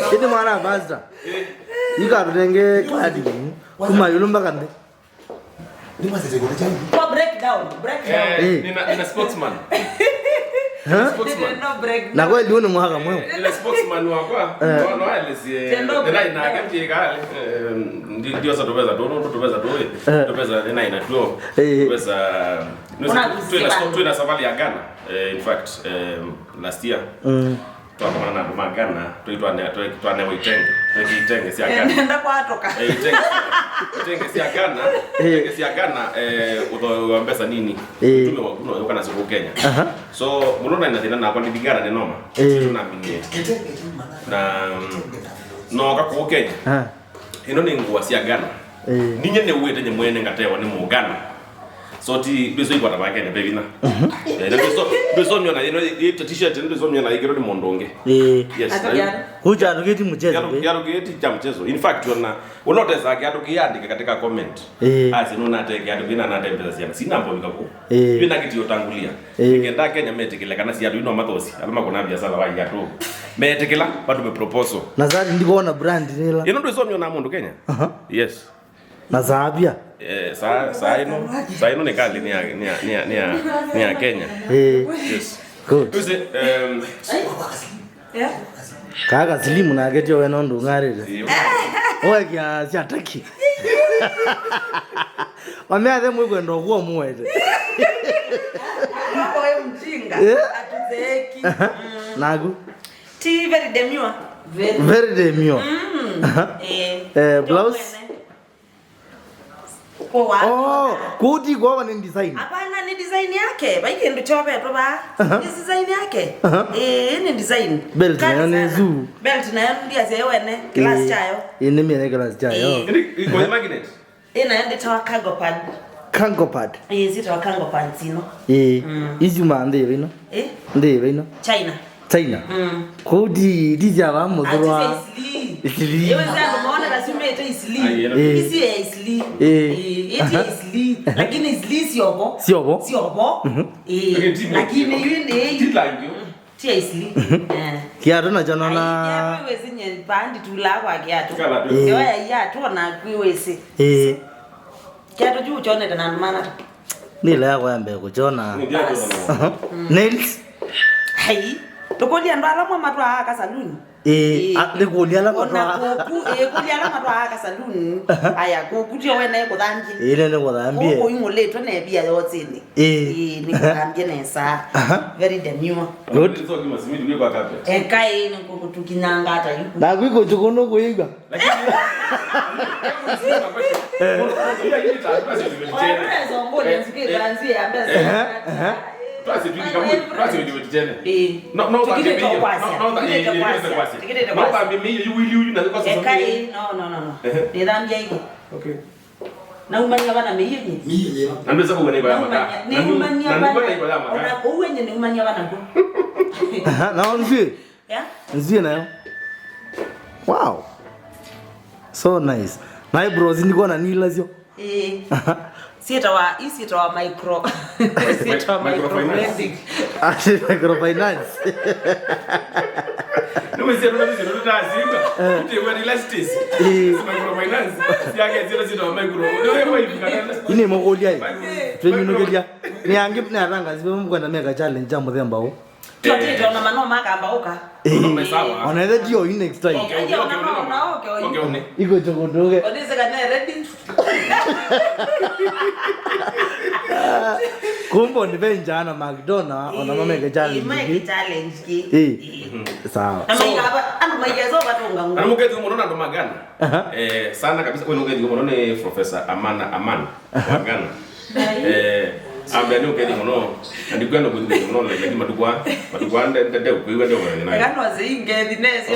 Ini mana basta? Ika renge kadi kuma yulumba kande. Ni masih jago jago. Kau breakdown. Nina sportsman. Sportsman. Na kwa lione mwaka mwe. Nina sportsman wakwa. No alisi. Nina inakati kale. Ndio sasa tubeza tubeza nina inatuo. Tubeza tuina safari ya Ghana. In fact, last year. Tuakamana na nduma Ghana, tuitwane witenge si Ghana. Nenda kwa atoka. Itenge si Ghana, uto mbesa nini? Tume wa kuno yoka na soko Kenya. So mulona ina na kwa ndigara ne noma. Tuna minye. Na no ka ko Kenya. Ino ni Ngua si Ghana. Ninye ne wete ne mwene ngatewa ne mu Ghana. So ti beso iko tabake ne bebina. Beso nyona ino t-shirt ndo beso nyona igero ni mondonge. Yes. Huja ngeti mchezo. Yaro ngeti cha mchezo. In fact unoteza kiatu kiandika katika comment. Asi nuna te kiatu kina na tembeza siana. Sina mbo bikako. Bina kiti yotangulia. Ngenda Kenya metekele kana siatu ino mathosi. Alama kona biashara wa yatu. Metekela bado me proposal. Nazari ndikoona brand nila. Ino ndo beso nyona mondo Kenya. Yes. Nazabia. Saa ino ni kali ni ya Kenya. Yes. Good. Kaka Kaslim na geti wewe ndo ngarire. Oya kia Turkey. Wameade mwe ndo huo mwete. Wewe mjinga. Atuzeki. Nagu. Ti very demure. Very demure. Blouse. Oh, kuti kwa ni design. Hapana ni design yake. Baike ndo chope to ba. Ni design yake. Ni design. Belt na ne zu. Belt na ndia zewene class chayo. Ine mene class chayo. Iko magnet. Ina ndi tawa cargo pad. Cargo pad. Zitawa cargo pad zino. Izi mande bino. Ndi bino. China. Kuti dija ba muzwa. Isli. Ewe zangu maona rasime ito isli. Isi ya isli. Iti ya isli. Lakini isli siobo. Lakini yune tia isli. Kiatu na janona. Kia kwiwezi nye bandi tulakwa kiatu. Ewa ya tuona kwiwezi. Kiatu juu chone na mana. Nila yako yambe kuchona. Nails. Hai. Tokolia ndo alama matwa aka saluni. Lekulia la matwa. Kulia la matwa aka saluni. Aya kukutia wena yuko dhanji. Ile ne kodambie. Ko ingole to ne bia yotsini. Ni kodambie nesa. Very demure. Good. So kima simiti kuye kwa kape. Kai ni kutukinanga hata yuko. Na kuiko chokono kuiga. Lakini na umanya bana meyini nameza kubone kwa maka na umanya bana ona uwenye ni umanya bana ndo na onzi nzi nayo. Wow, so nice. My bros ndiko na nila zio Sieta wa micro microfinance. Microfinance. No se no taziba. Ndio wa elastis. Microfinance. Siake zero micro. Ndio wewe hivi. Ine mogolia hivi. Twenyunogelia. Ni angi na ranga zibe mkwenda mega challenge jambo themba o. Tuatete ona manoma akamba uka. Sawa. Ona the dio in next time. Okay. Iko chokodoge. Odise kana ready. Kumbo ni benjana McDonald ona mega challenge. Mega challenge ki. Sawa. Ando maigezo batunga ngo. Anamuke tumonona ndo magana. Sana kabisa kwa nunge tumonone Professor Aman wa Ghana. Ambia ni ukeni muno. Andikwenda kuthika muno lakini matukwa ndende kuiwa ndio wana. Kana wazinge dinesi.